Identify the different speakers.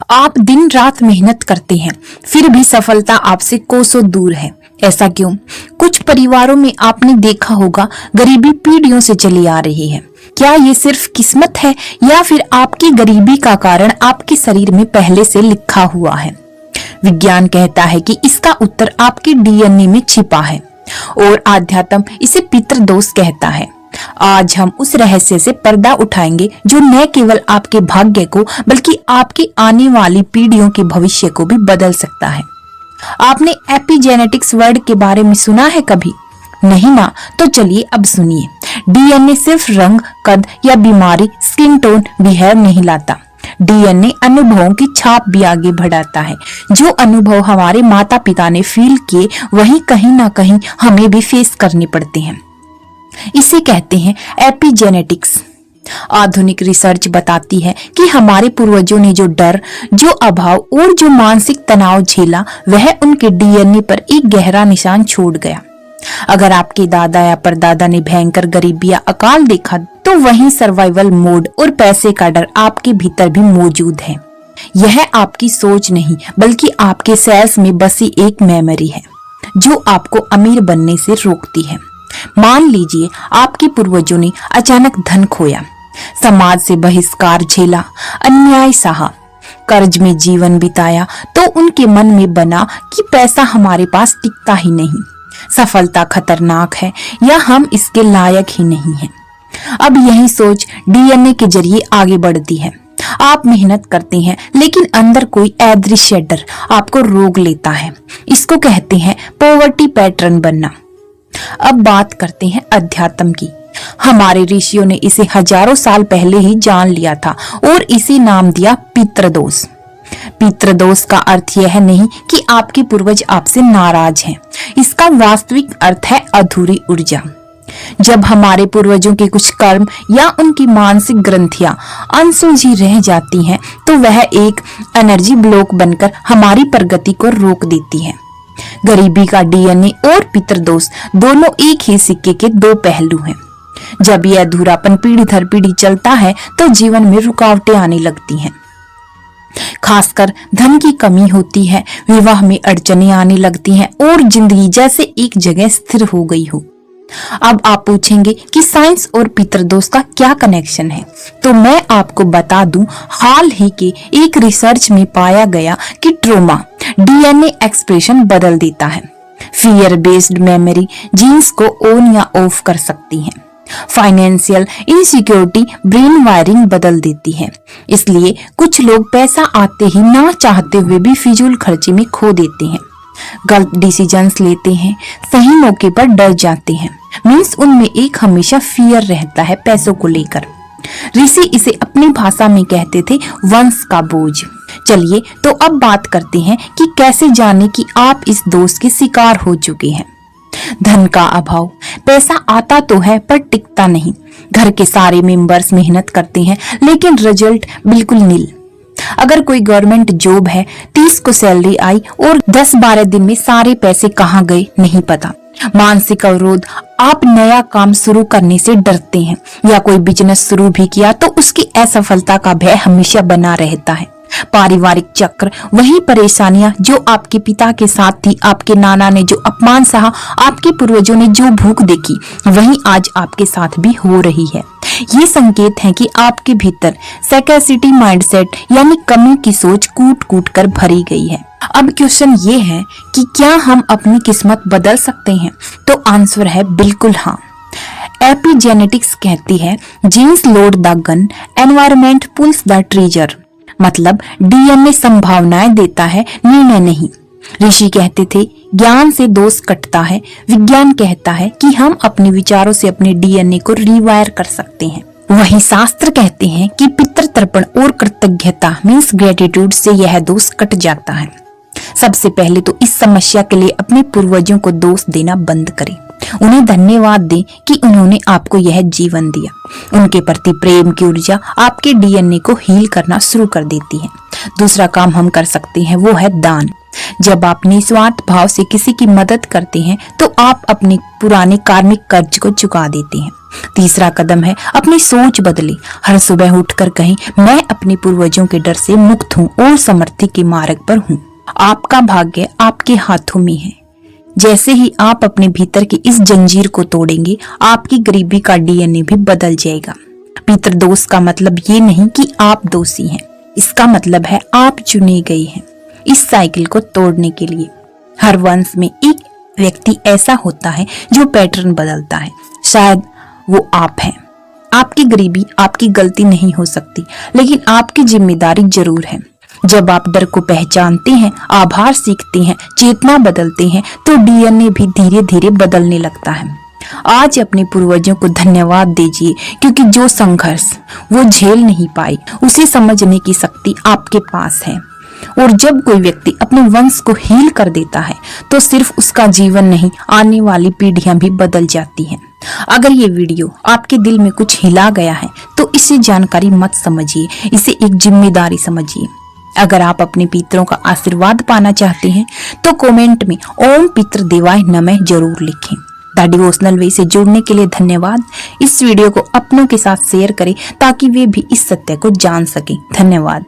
Speaker 1: आप दिन रात मेहनत करते हैं, फिर भी सफलता आपसे कोसों दूर है। ऐसा क्यों? कुछ परिवारों में आपने देखा होगा गरीबी पीढ़ियों से चली आ रही है। क्या ये सिर्फ किस्मत है या फिर आपकी गरीबी का कारण आपके शरीर में पहले से लिखा हुआ है? विज्ञान कहता है कि इसका उत्तर आपके डीएनए में छिपा है और आध्यात्म इसे पितृदोष कहता है। आज हम उस रहस्य से पर्दा उठाएंगे जो न केवल आपके भाग्य को बल्कि आपकी आने वाली पीढ़ियों के भविष्य को भी बदल सकता है। आपने एपिजेनेटिक्स वर्ड के बारे में सुना है कभी? नहीं ना? तो चलिए अब सुनिए। डीएनए सिर्फ रंग, कद या बीमारी, स्किन टोन, बिहेव नहीं लाता। डीएनए अनुभवों की छाप भी आगे बढ़ाता है। जो अनुभव हमारे माता पिता ने फील किए वही कहीं ना कहीं हमें भी फेस करने पड़ते हैं। इसे कहते हैं एपिजेनेटिक्स। आधुनिक रिसर्च बताती है कि हमारे पूर्वजों ने जो डर, जो अभाव और जो मानसिक तनाव झेला वह उनके डीएनए पर एक गहरा निशान छोड़ गया। अगर आपके दादा या परदादा ने भयंकर गरीबी या अकाल देखा तो वही सर्वाइवल मोड और पैसे का डर आपके भीतर भी मौजूद है। यह आपकी सोच नहीं बल्कि आपके सेल्स में बसी एक मेमोरी है जो आपको अमीर बनने से रोकती है। मान लीजिए आपके पूर्वजों ने अचानक धन खोया, समाज से बहिष्कार झेला, अन्याय सहा, कर्ज में जीवन बिताया, तो उनके मन में बना कि पैसा हमारे पास टिकता ही नहीं, सफलता खतरनाक है या हम इसके लायक ही नहीं हैं। अब यही सोच डीएनए के जरिए आगे बढ़ती है। आप मेहनत करते हैं लेकिन अंदर कोई अदृश्य डर आपको रोक लेता है। इसको कहते हैं पॉवर्टी पैटर्न बनना। अब बात करते हैं अध्यात्म की। हमारे ऋषियों ने इसे हजारों साल पहले ही जान लिया था और इसे नाम दिया पितृदोष। पितृदोष का अर्थ यह नहीं कि आपके पूर्वज आपसे नाराज हैं। इसका वास्तविक अर्थ है अधूरी ऊर्जा। जब हमारे पूर्वजों के कुछ कर्म या उनकी मानसिक ग्रंथियां अनसुलझी रह जाती हैं तो वह एक एनर्जी ब्लॉक बनकर हमारी प्रगति को रोक देती है। गरीबी का डीएनए और पितृदोष दोनों एक ही सिक्के के दो पहलू हैं। जब यह अधूरापन पीढ़ी दर पीढ़ी चलता है तो जीवन में रुकावटें आने लगती हैं। खासकर धन की कमी होती है, विवाह में अड़चनें आने लगती हैं और जिंदगी जैसे एक जगह स्थिर हो गई हो। अब आप पूछेंगे कि साइंस और पितृदोष का क्या कनेक्शन है? तो मैं आपको बता दूं, हाल ही के एक रिसर्च में पाया गया कि ट्रोमा डीएनए एक्सप्रेशन बदल देता है। फियर बेस्ड मेमोरी जीन्स को ऑन या ऑफ कर सकती है। फाइनेंशियल इनसिक्योरिटी ब्रेन वायरिंग बदल देती है। इसलिए कुछ लोग पैसा आते ही ना चाहते हुए भी फिजूल खर्ची में खो देते हैं, गलत डिसीजंस लेते हैं, सही मौके पर डर जाते हैं। मीन्स उनमें एक हमेशा फियर रहता है पैसों को लेकर। ऋषि इसे अपनी भाषा में कहते थे वंश का बोझ। चलिए तो अब बात करते हैं कि कैसे जाने कि आप इस दोष के शिकार हो चुके हैं। धन का अभाव। पैसा आता तो है पर टिकता नहीं। घर के सारे मेंबर्स मेहनत करते हैं लेकिन रिजल्ट बिल्कुल नील। अगर कोई गवर्नमेंट जॉब है, 30 को सैलरी आई और 10-12 दिन में सारे पैसे कहाँ गए नहीं पता। मानसिक अवरोध। आप नया काम शुरू करने से डरते हैं या कोई बिजनेस शुरू भी किया तो उसकी असफलता का भय हमेशा बना रहता है। पारिवारिक चक्र। वही परेशानियां जो आपके पिता के साथ थी, आपके नाना ने जो अपमान सहा, आपके पूर्वजों ने जो भूख देखी, वही आज आपके साथ भी हो रही है। ये संकेत है कि आपके भीतर स्कैर्सिटी माइंडसेट यानी कमी की सोच कूट कूट कर भरी गई है। अब क्वेश्चन ये है कि क्या हम अपनी किस्मत बदल सकते हैं? तो आंसर है बिल्कुल हाँ। एपिजेनेटिक्स कहती है genes load the gun, environment pulls the trigger. मतलब डीएनए संभावनाएं देता है, निर्णय नहीं। ऋषि कहते थे ज्ञान से दोष कटता है। विज्ञान कहता है कि हम अपने विचारों से अपने डीएनए को रिवायर कर सकते हैं। वहीं शास्त्र कहते हैं कि पितृ तर्पण और कृतज्ञता मीन्स ग्रेटिट्यूड से यह दोष कट जाता है। सबसे पहले तो इस समस्या के लिए अपने पूर्वजों को दोष देना बंद करें। उन्हें धन्यवाद दें कि उन्होंने आपको यह जीवन दिया। उनके प्रति प्रेम की ऊर्जा आपके डीएनए को हील करना शुरू कर देती है। दूसरा काम हम कर सकते हैं वो है दान। जब आप निस्वार्थ भाव से किसी की मदद करते हैं तो आप अपने पुराने कार्मिक कर्ज को चुका देते हैं। तीसरा कदम है अपनी सोच बदले। हर सुबह उठकर कहें, मैं अपने पूर्वजों के डर से मुक्त हूँ और समृद्धि के मार्ग पर हूँ। आपका भाग्य आपके हाथों में है। जैसे ही आप अपने भीतर की इस जंजीर को तोड़ेंगे, आपकी गरीबी का डीएनए भी बदल जाएगा। पितृदोष का मतलब ये नहीं कि आप दोषी हैं, इसका मतलब है आप चुने गए हैं इस साइकिल को तोड़ने के लिए। हर वंश में एक व्यक्ति ऐसा होता है जो पैटर्न बदलता है। शायद वो आप हैं। आपकी गरीबी आपकी गलती नहीं हो सकती, लेकिन आपकी जिम्मेदारी जरूर है। जब आप डर को पहचानते हैं, आभार सीखते हैं, चेतना बदलते हैं, तो डीएनए भी धीरे धीरे बदलने लगता है। आज अपने पूर्वजों को धन्यवाद दीजिए, क्योंकि जो संघर्ष वो झेल नहीं पाई, उसे समझने की शक्ति आपके पास है। और जब कोई व्यक्ति अपने वंश को हील कर देता है, तो सिर्फ उसका जीवन नहीं, आने वाली पीढ़ियां भी बदल जाती हैं। अगर ये वीडियो आपके दिल में कुछ हिला गया है, तो इसे जानकारी मत समझिए, इसे एक जिम्मेदारी समझिए। अगर आप अपने पितरों का आशीर्वाद पाना चाहते हैं, तो कमेंट में ओम पितृ देवाय नमः जरूर लिखें। द डिवोशनल वे से जुड़ने के लिए धन्यवाद। इस वीडियो को अपनों के साथ शेयर करें ताकि वे भी इस सत्य को जान सकें। धन्यवाद।